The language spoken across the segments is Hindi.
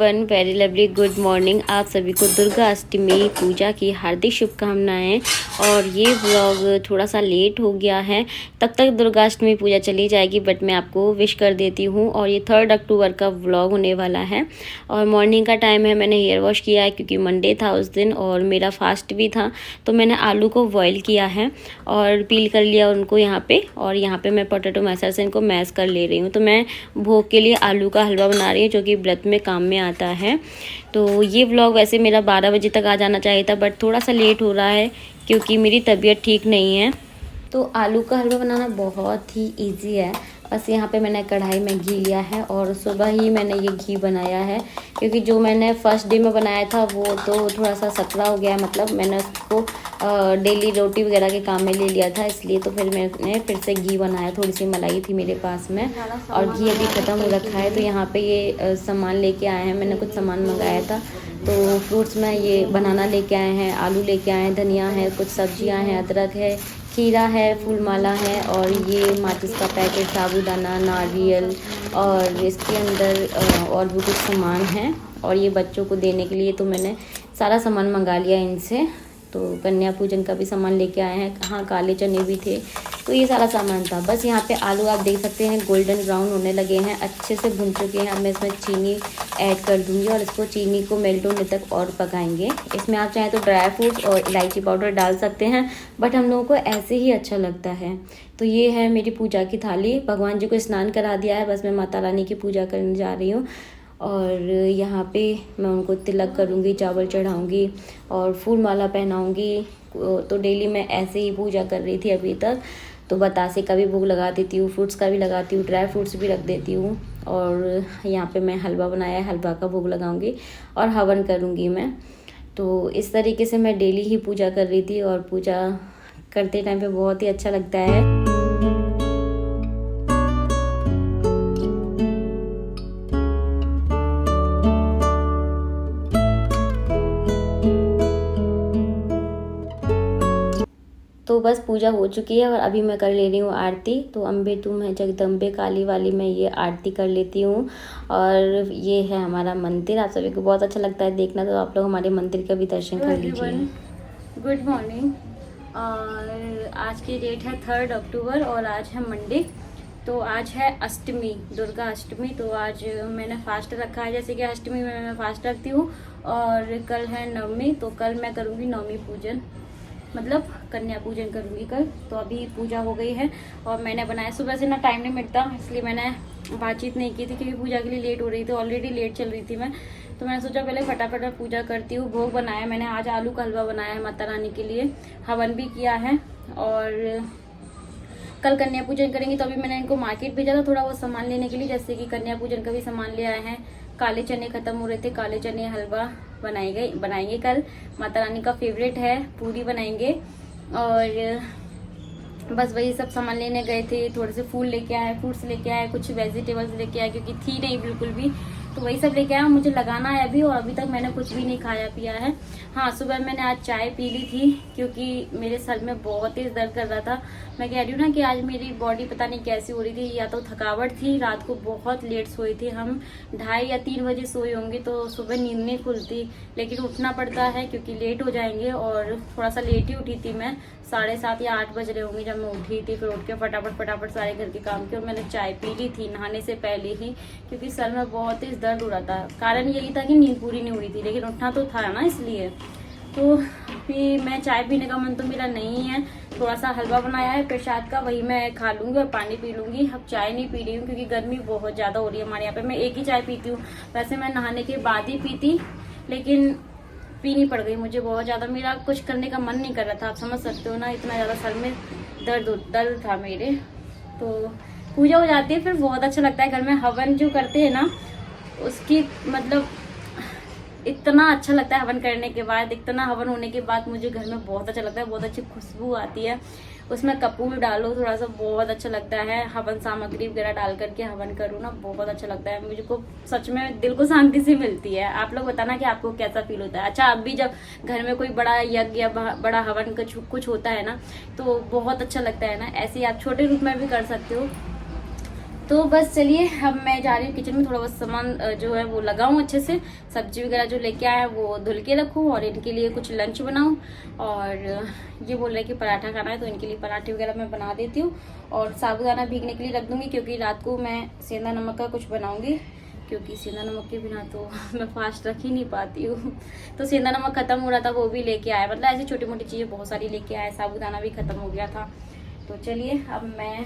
Everyone, very lovely good morning. आप सभी को दुर्गा अष्टमी पूजा की हार्दिक शुभकामनाएं। और ये व्लॉग थोड़ा सा लेट हो गया है, तब तक दुर्गा अष्टमी पूजा चली जाएगी, बट मैं आपको विश कर देती हूँ। और ये 3 अक्टूबर का व्लॉग होने वाला है और मॉर्निंग का टाइम है। मैंने हेयर वॉश किया है क्योंकि मंडे था उस दिन और मेरा फास्ट भी था, तो मैंने आलू को बॉईल किया है और पील कर लिया उनको यहाँ पे। और यहाँ पे मैं पोटैटो मैशर से इनको मैश कर ले रही हूँ। तो मैं भोग के लिए आलू का हलवा बना रही हूँ जो कि व्रत में काम में आता है। तो ये व्लॉग वैसे मेरा 12 बजे तक आ जाना चाहिए था, बट थोड़ा सा लेट हो रहा है क्योंकि मेरी तबीयत ठीक नहीं है। तो आलू का हलवा बनाना बहुत ही इजी है। बस यहाँ पे मैंने कढ़ाई में घी लिया है और सुबह ही मैंने ये घी बनाया है, क्योंकि जो मैंने फर्स्ट डे में बनाया था वो तो थोड़ा सा सकरा हो गया है। मतलब मैंने उसको डेली रोटी वगैरह के काम में ले लिया था, इसलिए तो फिर मैंने फिर से घी बनाया। थोड़ी सी मलाई थी मेरे पास में और घी अभी ख़त्म हो रखा है। तो यहाँ पे ये सामान लेके आए हैं। मैंने कुछ सामान मंगाया था, तो फ्रूट्स में ये बनाना लेके आए हैं, आलू लेके आए हैं, धनिया है, कुछ सब्जियां हैं, अदरक है, खीरा है, फूलमाला है और ये माचिस का पैकेट, साबूदाना, नारियल और इसके अंदर और भी कुछ सामान है। और ये बच्चों को देने के लिए तो मैंने सारा सामान मंगा लिया इनसे। तो कन्या पूजन का भी सामान लेके आए हैं। हाँ, काले चने भी थे, तो ये सारा सामान था। बस यहाँ पे आलू आप देख सकते हैं गोल्डन ब्राउन होने लगे हैं, अच्छे से भुन चुके हैं। अब मैं इसमें चीनी ऐड कर दूंगी और इसको चीनी को मेल्ट होने तक और पकाएंगे। इसमें आप चाहें तो ड्राई फ्रूट्स और इलायची पाउडर डाल सकते हैं, बट हम लोगों को ऐसे ही अच्छा लगता है। तो ये है मेरी पूजा की थाली। भगवान जी को स्नान करा दिया है, बस मैं माता रानी की पूजा करने जा रही हूँ। और यहाँ पे मैं उनको तिलक करूँगी, चावल चढ़ाऊँगी और फूल माला पहनाऊँगी। तो डेली मैं ऐसे ही पूजा कर रही थी अभी तक। तो बतासे का भी भोग लगा देती हूँ, फ्रूट्स का भी लगाती हूँ, ड्राई फ्रूट्स भी रख देती हूँ। और यहाँ पे मैं हलवा बनाया है, हलवा का भोग लगाऊंगी और हवन करूँगी मैं। तो इस तरीके से मैं डेली ही पूजा कर रही थी और पूजा करते टाइम पे बहुत ही अच्छा लगता है। तो बस पूजा हो चुकी है और अभी मैं कर ले रही हूँ आरती। तो अम्बे तुम है जगदम्बे काली वाली मैं ये आरती कर लेती हूँ। और ये है हमारा मंदिर, आप सभी को बहुत अच्छा लगता है देखना, तो आप लोग हमारे मंदिर का भी दर्शन कर लीजिए। Good morning. और आज की डेट है 3 अक्टूबर और आज है मंडे। तो आज है अष्टमी, दुर्गा अष्टमी। तो आज मैंने फास्ट रखा है, जैसे कि अष्टमी में मैं फास्ट रखती हूँ। और कल है नवमी, तो कल मैं करूँगी नवमी पूजन, मतलब कन्या पूजन करूँगी कल। तो अभी पूजा हो गई है और मैंने बनाया, सुबह से ना टाइम नहीं मिलता इसलिए मैंने बातचीत नहीं की थी, क्योंकि पूजा के लिए लेट हो रही थी, ऑलरेडी लेट चल रही थी मैं। तो मैंने सोचा पहले फटाफट पूजा करती हूँ। भोग बनाया मैंने आज, आलू का हलवा बनाया है माता रानी के लिए, हवन भी किया है। और कल कन्या पूजन करेंगे। तो अभी मैंने इनको मार्केट भेजा था थोड़ा वो सामान लेने के लिए, जैसे कि कन्या पूजन का भी सामान ले आए हैं। काले चने खत्म हो रहे थे, काले चने हलवा बनाएंगे कल। माता रानी का फेवरेट है, पूरी बनाएंगे। और बस वही सब सामान लेने गए थे। थोड़े से फूल लेके आए, फ्रूट्स लेके आए, कुछ वेजिटेबल्स लेके आए क्योंकि थी नहीं बिल्कुल भी, तो वही सब लेके आया। मुझे लगाना है अभी और अभी तक मैंने कुछ भी नहीं खाया पिया है। हाँ, सुबह मैंने आज चाय पी ली थी क्योंकि मेरे सर में बहुत तेज दर्द कर रहा था। मैं कह रही हूँ ना कि आज मेरी बॉडी पता नहीं कैसी हो रही थी, या तो थकावट थी, रात को बहुत लेट सोई थी। हम 2:30 या 3 बजे सोए होंगे, तो सुबह नींद नहीं खुलती, लेकिन उठना पड़ता है क्योंकि लेट हो जाएंगे। और थोड़ा सा लेट ही उठी थी मैं, 7:30 या 8 बज रहे होंगे जब मैं उठी थी। फिर उठ के फटाफट सारे घर के काम किए और मैंने चाय पी ली थी नहाने से पहले ही, क्योंकि सर में बहुत तेज दर्द हो रहा था। कारण यही था कि नींद पूरी नहीं हुई थी, लेकिन उठना तो था ना, इसलिए। तो फिर मैं चाय पीने का मन तो मेरा नहीं है। थोड़ा सा हलवा बनाया है प्रसाद का, वही मैं खा लूंगी और पानी पी लूंगी। अब चाय नहीं पी रही हूँ क्योंकि गर्मी बहुत ज़्यादा हो रही है हमारे यहाँ पे। मैं एक ही चाय पीती हूँ, वैसे मैं नहाने के बाद ही पीती, लेकिन पीनी पड़ गई मुझे बहुत ज़्यादा। मेरा कुछ करने का मन नहीं कर रहा था, आप समझ सकते हो ना, इतना ज़्यादा सर में दर्द था मेरे। तो पूजा हो जाती है, फिर बहुत अच्छा लगता है। घर में हवन जो करते हैं ना, उसकी मतलब इतना अच्छा लगता है हवन करने के बाद, इतना हवन होने के बाद मुझे घर में बहुत अच्छा लगता है। बहुत अच्छी खुशबू आती है, उसमें कपूर डालो थोड़ा सा, बहुत अच्छा लगता है। हवन सामग्री वगैरह डाल करके हवन करूँ ना, बहुत अच्छा लगता है मुझे को, सच में दिल को शांति सी मिलती है। आप लोग बताना कि आपको कैसा फील होता है। अच्छा, अब भी जब घर में कोई बड़ा यज्ञ या बड़ा हवन कुछ होता है ना, तो बहुत अच्छा लगता है ना। ऐसे ही आप छोटे रूप में भी कर सकते हो। तो बस चलिए, अब मैं जा रही हूँ किचन में, थोड़ा बहुत सामान जो है वो लगाऊं अच्छे से, सब्जी वगैरह जो लेके आया वो धुल के रखूँ और इनके लिए कुछ लंच बनाऊं। और ये बोल रहे हैं कि पराठा खाना है तो इनके लिए पराठे वगैरह मैं बना देती हूँ और साबुदाना भीगने के लिए रख दूँगी, क्योंकि रात को मैं सेंधा नमक का कुछ बनाऊँगी, क्योंकि सेंधा नमक के बिना तो मैं फास्ट रख ही नहीं पाती हूँ। तो सेंधा नमक ख़त्म हो रहा था, वो भी लेके आया, मतलब ऐसी छोटी मोटी चीज़ें बहुत सारी लेके आया, साबुदाना भी ख़त्म हो गया था। तो चलिए अब मैं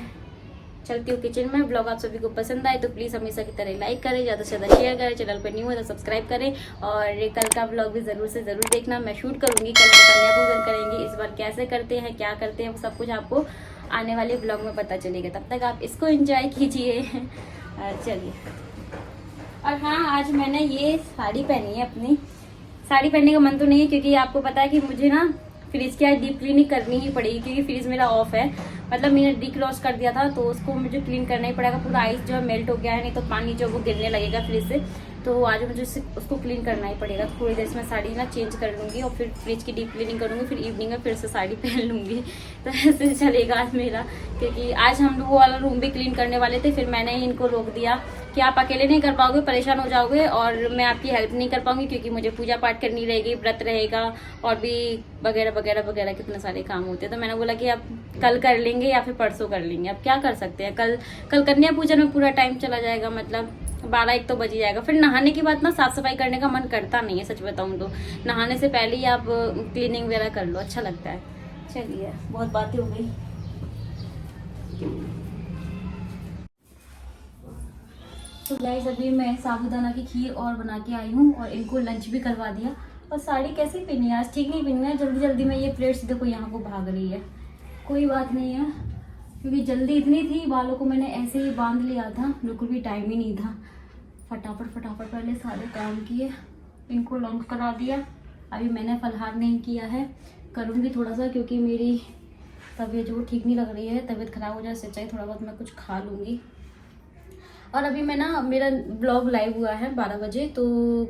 चलती हूँ किचन में। ब्लॉग आप सभी को पसंद आए तो प्लीज़ हमेशा की तरह लाइक करें, ज़्यादा से ज़्यादा शेयर करें, चैनल पर न्यू है तो सब्सक्राइब करें और कल का ब्लॉग भी ज़रूर से ज़रूर देखना। मैं शूट करूँगी, कल हम कन्या पूजन करेंगे, इस बार कैसे करते हैं, क्या करते हैं, वो सब कुछ आपको आने वाले ब्लॉग में पता चलेगा। तब तक आप इसको एंजॉय कीजिए। चलिए। और हाँ, आज मैंने ये साड़ी पहनी है अपनी। साड़ी पहनने का मन तो नहीं है, क्योंकि आपको पता है कि मुझे ना फ्रिज की आज डीप क्लीनिंग करनी ही पड़ेगी, क्योंकि फ्रिज मेरा ऑफ है, मतलब मैंने डिक्लॉज कर दिया था, तो उसको मुझे क्लीन करना ही पड़ेगा। पूरा आइस जो है मेल्ट हो गया है, नहीं तो पानी जो वो गिरने लगेगा फ्रिज से, तो आज मुझे उसको क्लीन करना ही पड़ेगा। थोड़ी देर से मैं साड़ी ना चेंज कर लूँगी और फिर फ्रिज की डीप क्लीनिंग करूँगी, फिर इवनिंग में फिर से साड़ी पहन लूँगी। तो ऐसे चलेगा आज मेरा, क्योंकि आज हम लोग वो वाला रूम भी क्लीन करने वाले थे, फिर मैंने ही इनको रोक दिया कि आप अकेले नहीं कर पाओगे, परेशान हो जाओगे और मैं आपकी हेल्प नहीं कर पाऊंगी, क्योंकि मुझे पूजा पाठ करनी रहेगी, व्रत रहेगा और भी वगैरह वगैरह वगैरह कितने सारे काम होते हैं। तो मैंने बोला कि अब कल कर लेंगे या फिर परसों कर लेंगे, अब क्या कर सकते हैं। कल कन्या पूजन में पूरा टाइम चला जाएगा, मतलब 12-1 तो बज ही जाएगा। फिर नहाने के बाद ना साफ सफाई करने का मन करता नहीं है, सच बताऊं तो नहाने से पहले ही आप क्लीनिंग वगैरह कर लो, अच्छा लगता है। चलिए, बहुत बातें हो गई। तो गाइस, अभी मैं साबूदाना की खीर और बना के आई हूँ और इनको लंच भी करवा दिया। और साड़ी कैसी पहनी है आज, ठीक नहीं पहनी है, जल्दी जल्दी में ये प्लेट्स देखो यहाँ को भाग रही है। कोई बात नहीं है, क्योंकि जल्दी इतनी थी, बालों को मैंने ऐसे ही बांध लिया था, बिल्कुल भी टाइम ही नहीं था। फटाफट पहले सारे काम किए, इनको लंच करा दिया। अभी मैंने फलहार नहीं किया है, करूँगी थोड़ा सा, क्योंकि मेरी तबीयत जो ठीक नहीं लग रही है, तबीयत खराब हो जाए, इससे चाहिए थोड़ा बहुत मैं कुछ खा लूँगी। और अभी मैं ना, मेरा ब्लॉग लाइव हुआ है 12 बजे, तो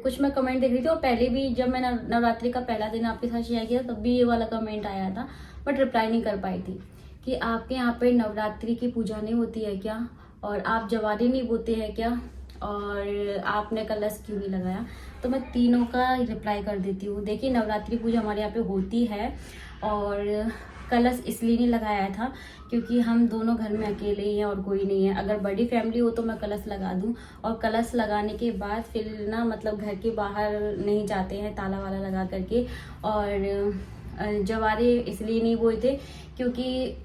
कुछ मैं कमेंट देख रही थी, और पहले भी जब मैं नवरात्रि का पहला दिन आपके साथ शेयर किया तब भी ये वाला कमेंट आया था, बट रिप्लाई नहीं कर पाई थी कि आपके यहाँ पे नवरात्रि की पूजा नहीं होती है क्या, और आप जवारे नहीं बोते हैं क्या, और आपने कलश क्यों नहीं लगाया। तो मैं तीनों का रिप्लाई कर देती हूँ। देखिए, नवरात्रि पूजा हमारे यहाँ पे होती है, और कलश इसलिए नहीं लगाया था क्योंकि हम दोनों घर में अकेले ही हैं और कोई नहीं है। अगर बड़ी फैमिली हो तो मैं कलश लगा दूं, और कलश लगाने के बाद फिर ना, मतलब घर के बाहर नहीं जाते हैं ताला वाला लगा करके। और जवारे इसलिए नहीं बोए थे क्योंकि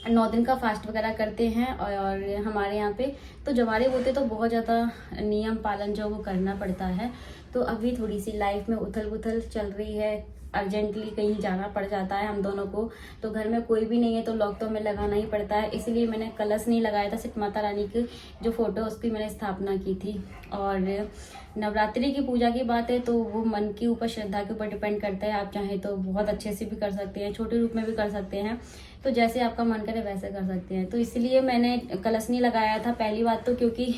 9 दिन का फास्ट वगैरह करते हैं, और हमारे यहाँ पे तो जवारे बोते तो बहुत ज़्यादा नियम पालन जो वो करना पड़ता है। तो अभी थोड़ी सी लाइफ में उथल पुथल चल रही है, अर्जेंटली कहीं जाना पड़ जाता है हम दोनों को, तो घर में कोई भी नहीं है तो लॉक तो हमें लगाना ही पड़ता है। इसलिए मैंने कलश नहीं लगाया था, सिर्फ माता रानी की जो फोटो उसकी मैंने स्थापना की थी। और नवरात्रि की पूजा की बात है तो वो मन के ऊपर, श्रद्धा के ऊपर डिपेंड करता है। आप चाहें तो बहुत अच्छे से भी कर सकते हैं, छोटे रूप में भी कर सकते हैं, तो जैसे आपका मन करे वैसे कर सकते हैं। तो इसलिए मैंने कलश नहीं लगाया था। पहली बात तो क्योंकि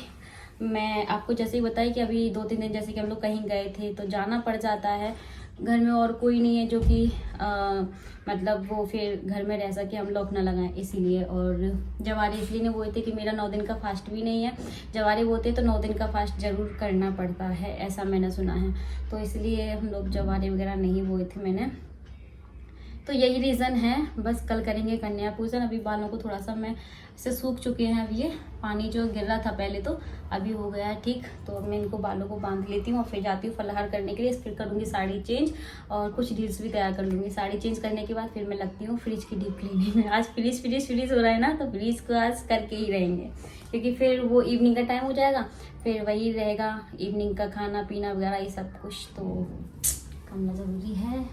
मैं आपको जैसे ही बताया कि अभी 2-3 दिन जैसे कि हम लोग कहीं गए थे तो जाना पड़ जाता है, घर में और कोई नहीं है जो कि मतलब वो फिर घर में रह सके, हम लोग ना लगाएं इसीलिए। और जवारे इसलिए नहीं बोए थे कि मेरा 9 दिन का फास्ट भी नहीं है, जवारे बोते तो 9 दिन का फास्ट जरूर करना पड़ता है, ऐसा मैंने सुना है, तो इसलिए हम लोग जवारे वगैरह नहीं बोए थे मैंने। तो यही रीज़न है, बस कल करेंगे कन्या पूजन। अभी बालों को थोड़ा सा मैं से सूख चुके हैं, अब ये पानी जो गिर रहा था पहले तो अभी हो गया है ठीक। तो अब मैं इनको बालों को बांध लेती हूँ और फिर जाती हूँ फलाहार करने के लिए, फिर करूँगी साड़ी चेंज और कुछ रील्स भी तैयार कर लूँगी। साड़ी चेंज करने के बाद फिर मैं लगती हूँ फ्रिज की डीप क्लीनिंग में। आज फ्रिज हो रहा है ना, तो फ्रिज को आज करके ही रहेंगे, क्योंकि फिर वो इवनिंग का टाइम हो जाएगा, फिर वही रहेगा इवनिंग का खाना पीना वगैरह ये सब कुछ, तो करना ज़रूरी है।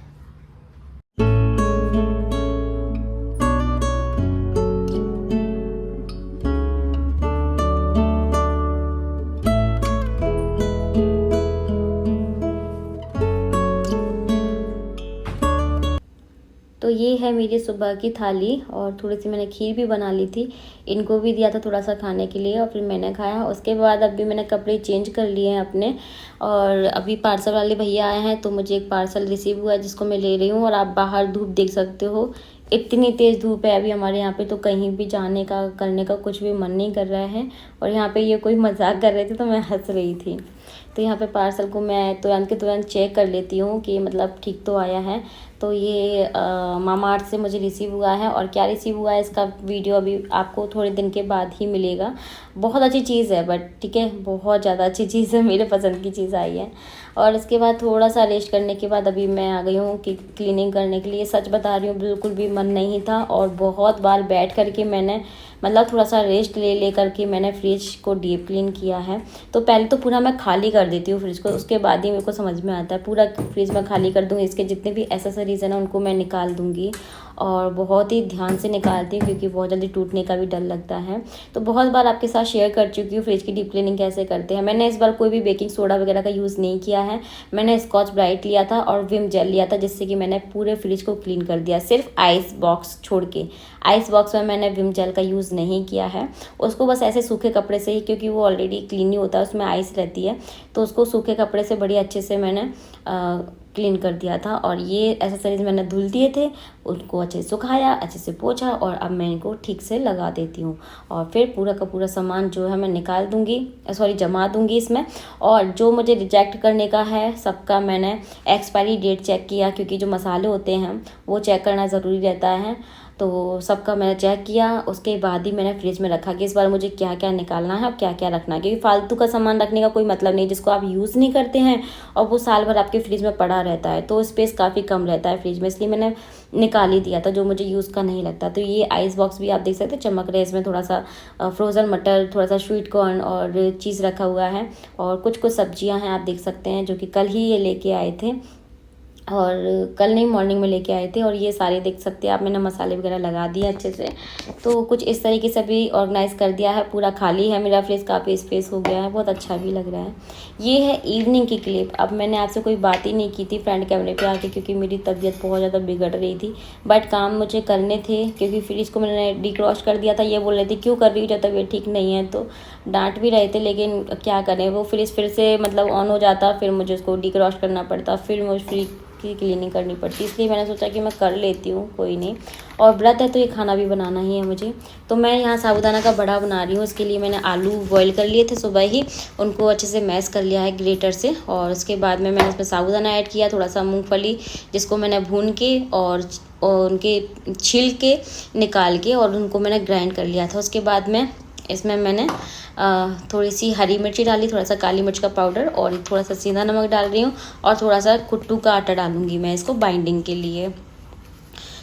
तो ये है मेरी सुबह की थाली, और थोड़ी सी मैंने खीर भी बना ली थी, इनको भी दिया था थोड़ा सा खाने के लिए और फिर मैंने खाया। उसके बाद अभी मैंने कपड़े चेंज कर लिए हैं अपने, और अभी पार्सल वाले भैया आए हैं तो मुझे एक पार्सल रिसीव हुआ है जिसको मैं ले रही हूँ। और आप बाहर धूप देख सकते हो इतनी तेज़ धूप है अभी हमारे यहाँ पे, तो कहीं भी जाने का करने का कुछ भी मन नहीं कर रहा है। और यहाँ पे ये कोई मजाक कर रहे थे तो मैं हंस रही थी। तो यहाँ पे पार्सल को मैं तुरंत के तुरंत चेक कर लेती हूँ कि मतलब ठीक तो आया है। तो ये मामा अर्थ से मुझे रिसीव हुआ है, और क्या रिसीव हुआ है इसका वीडियो अभी आपको थोड़े दिन के बाद ही मिलेगा। बहुत अच्छी चीज़ है, बट ठीक है, बहुत ज़्यादा अच्छी चीज़ है, मेरे पसंद की चीज़ आई है। और इसके बाद थोड़ा सा रेस्ट करने के बाद अभी मैं आ गई हूँ कि क्लीनिंग करने के लिए। सच बता रही हूँ, बिल्कुल भी मन नहीं था, और बहुत बार बैठ करके मैंने मतलब थोड़ा सा रेस्ट ले करके मैंने फ्रिज को डीप क्लीन किया है। तो पहले तो पूरा मैं खाली कर देती हूँ फ्रिज को, उसके बाद ही मेरे को समझ में आता है। पूरा फ्रिज में खाली कर दूँगी, इसके जितने भी एसेसरीज हैं ना उनको मैं निकाल दूँगी, और बहुत ही ध्यान से निकालती हूँ क्योंकि बहुत जल्दी टूटने का भी डर लगता है। तो बहुत बार आपके साथ शेयर कर चुकी हूँ फ्रिज की डीप क्लीनिंग कैसे करते हैं। मैंने इस बार कोई भी बेकिंग सोडा वगैरह का यूज़ नहीं किया है। मैंने स्कॉच ब्राइट लिया था और विम जेल लिया था, जिससे कि मैंने पूरे फ्रिज को क्लीन कर दिया, सिर्फ आइस बॉक्स छोड़ के। आइस बॉक्स में मैंने विम जेल का यूज़ नहीं किया है, उसको बस ऐसे सूखे कपड़े से ही, क्योंकि वो ऑलरेडी क्लीन ही होता है, उसमें आइस रहती है, तो उसको सूखे कपड़े से बड़ी अच्छे से मैंने क्लीन कर दिया था। और ये एसेसरीज मैंने धुल दिए थे, उनको अच्छे से सुखाया, अच्छे से पोंछा, और अब मैं इनको ठीक से लगा देती हूँ। और फिर पूरा का पूरा सामान जो है मैं निकाल दूँगी, जमा दूँगी इसमें। और जो मुझे रिजेक्ट करने का है सबका मैंने एक्सपायरी डेट चेक किया, क्योंकि जो मसाले होते हैं वो चेक करना ज़रूरी रहता है। तो सबका मैंने चेक किया, उसके बाद ही मैंने फ्रिज में रखा कि इस बार मुझे क्या क्या निकालना है और क्या क्या रखना है, क्योंकि फालतू का सामान रखने का कोई मतलब नहीं, जिसको आप यूज़ नहीं करते हैं और वो साल भर आपके फ्रिज में पड़ा रहता है, तो स्पेस काफ़ी कम रहता है फ्रिज में, इसलिए मैंने निकाल ही दिया था जो मुझे यूज़ का नहीं लगता। तो ये आइस बॉक्स भी आप देख सकते हैं चमक रहे हैं, इसमें थोड़ा सा फ्रोज़न मटर, थोड़ा सा स्वीट कॉर्न और चीज़ रखा हुआ है, और कुछ कुछ सब्जियां हैं आप देख सकते हैं, जो कि कल ही ये लेके आए थे, और कल नहीं मॉर्निंग में लेके आए थे। और ये सारे देख सकते हैं आप, मैंने मसाले वगैरह लगा दिए अच्छे से। तो कुछ इस तरीके से भी ऑर्गेनाइज़ कर दिया है, पूरा खाली है मेरा फ्रिज, काफ़ी स्पेस हो गया है, बहुत अच्छा भी लग रहा है। ये है इवनिंग की क्लिप। अब मैंने आपसे कोई बात ही नहीं की थी फ्रंट कैमरे पे आके, क्योंकि मेरी तबीयत बहुत ज़्यादा बिगड़ रही थी, बट काम मुझे करने थे, क्योंकि फ्रिज को मैंने डिक्रॉश कर दिया था। ये बोल रहे थे क्यों कर रही हो जब तबीयत ठीक नहीं है, तो डांट भी रहे थे, लेकिन क्या करें, वो फ्रिज फिर से मतलब ऑन हो जाता, फिर मुझे उसको डिक्रॉश करना पड़ता, फिर मुझे फ्रिज की क्लीनिंग करनी पड़ती, इसलिए मैंने सोचा कि मैं कर लेती हूँ, कोई नहीं। और व्रत है तो ये खाना भी बनाना ही है मुझे। तो मैं यहाँ साबूदाना का बड़ा बना रही हूँ, इसके लिए मैंने आलू बॉईल कर लिए थे सुबह ही, उनको अच्छे से मैश कर लिया है ग्रेटर से, और उसके बाद में मैंने इसमें साबूदाना ऐड किया, थोड़ा सा मूंगफली जिसको मैंने भून के और उनके छील के निकाल के और उनको मैंने ग्राइंड कर लिया था। उसके बाद में इसमें मैंने थोड़ी सी हरी मिर्ची डाली, थोड़ा सा काली मिर्च का पाउडर, और थोड़ा सा सीधा नमक डाल रही हूँ, और थोड़ा सा कुट्टू का आटा डालूंगी मैं इसको बाइंडिंग के लिए।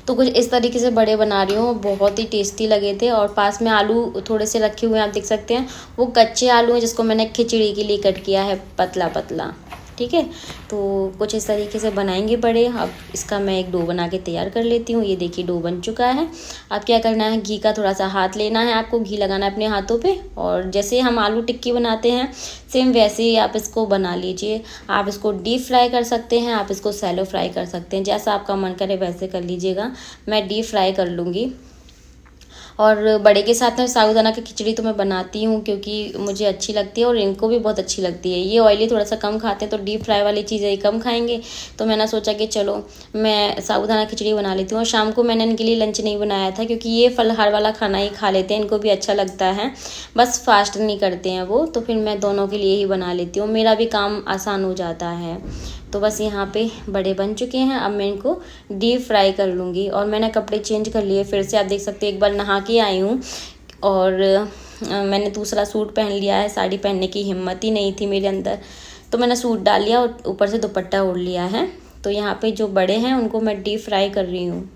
तो कुछ इस तरीके से बड़े बना रही हूँ, बहुत ही टेस्टी लगे थे। और पास में आलू थोड़े से रखे हुए हैं, आप देख सकते हैं, वो कच्चे आलू हैं जिसको मैंने खिचड़ी के लिए कट किया है पतला पतला, ठीक है। तो कुछ इस तरीके से बनाएंगे बड़े। अब इसका मैं एक डो बना के तैयार कर लेती हूँ। ये देखिए डो बन चुका है। अब क्या करना है, घी का थोड़ा सा हाथ लेना है, आपको घी लगाना है अपने हाथों पे, और जैसे हम आलू टिक्की बनाते हैं सेम वैसे ही आप इसको बना लीजिए। आप इसको डीप फ्राई कर सकते हैं, आप इसको सैलो फ्राई कर सकते हैं, जैसा आपका मन करे वैसे कर लीजिएगा। मैं डीप फ्राई कर लूँगी। और बड़े के साथ में साबूदाना की खिचड़ी तो मैं बनाती हूँ, क्योंकि मुझे अच्छी लगती है और इनको भी बहुत अच्छी लगती है। ये ऑयली थोड़ा सा कम खाते हैं, तो डीप फ्राई वाली चीज़ें ही कम खाएंगे, तो मैंने सोचा कि चलो मैं साबूदाना खिचड़ी बना लेती हूँ। और शाम को मैंने इनके लिए लंच नहीं बनाया था, क्योंकि ये फलाहार वाला खाना ही खा लेते हैं, इनको भी अच्छा लगता है, बस फास्ट नहीं करते हैं वो, तो फिर मैं दोनों के लिए ही बना लेती हूँ, मेरा भी काम आसान हो जाता है। तो बस यहाँ पे बड़े बन चुके हैं, अब मैं इनको डीप फ्राई कर लूँगी। और मैंने कपड़े चेंज कर लिए फिर से, आप देख सकते हैं, एक बार नहा के आई हूँ, और मैंने दूसरा सूट पहन लिया है, साड़ी पहनने की हिम्मत ही नहीं थी मेरे अंदर, तो मैंने सूट डाल लिया और ऊपर से दुपट्टा ओढ़ लिया है। तो यहाँ पे जो बड़े हैं उनको मैं डीप फ्राई कर रही हूँ।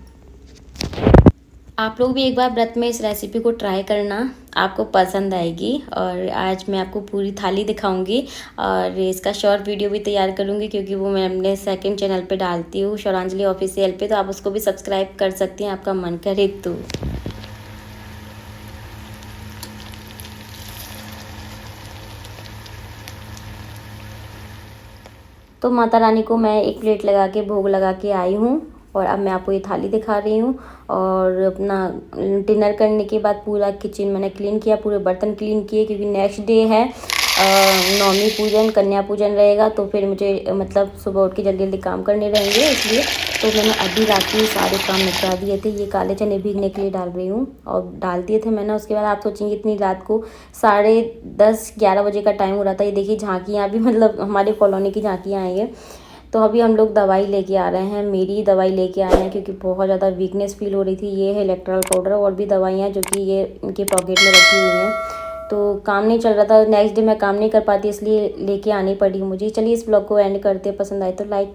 आप लोग भी एक बार व्रत में इस रेसिपी को ट्राई करना, आपको पसंद आएगी। और आज मैं आपको पूरी थाली दिखाऊंगी, और इसका शॉर्ट वीडियो भी तैयार करूंगी, क्योंकि वो मैं अपने सेकंड चैनल पे डालती हूँ, शौरांजलि ऑफिशियल पे, तो आप उसको भी सब्सक्राइब कर सकती हैं, आपका मन करे तो माता रानी को मैं एक प्लेट लगा के भोग लगा के आई हूँ, और अब मैं आपको ये थाली दिखा रही हूँ। और अपना डिनर करने के बाद पूरा किचन मैंने क्लीन किया, पूरे बर्तन क्लीन किए, क्योंकि नेक्स्ट डे है नवमी पूजन, कन्या पूजन रहेगा, तो फिर मुझे मतलब सुबह उठ के जल्दी जल्दी काम करने रहेंगे, इसलिए तो मैंने अभी रात में सारे काम निपटा दिए थे। ये काले चने भीगने के लिए डाल रही हूँ और डाल दिए थे मैंने। उसके बाद आप सोचेंगे इतनी रात को 10:30-11 बजे का टाइम हो रहा था। ये देखिए झांकियाँ भी मतलब हमारी कॉलोनी की झांकियाँ आई हैं। तो अभी हम लोग दवाई लेके आ रहे हैं, मेरी दवाई लेके आए हैं क्योंकि बहुत ज़्यादा वीकनेस फील हो रही थी। ये है इलेक्ट्रॉल पाउडर और भी दवाइयाँ जो कि ये इनके पॉकेट में रखी हुई हैं। तो काम नहीं चल रहा था, नेक्स्ट डे मैं काम नहीं कर पाती, इसलिए लेके आनी पड़ी मुझे। चलिए इस ब्लॉग को एंड करते हैं, पसंद आए तो लाइक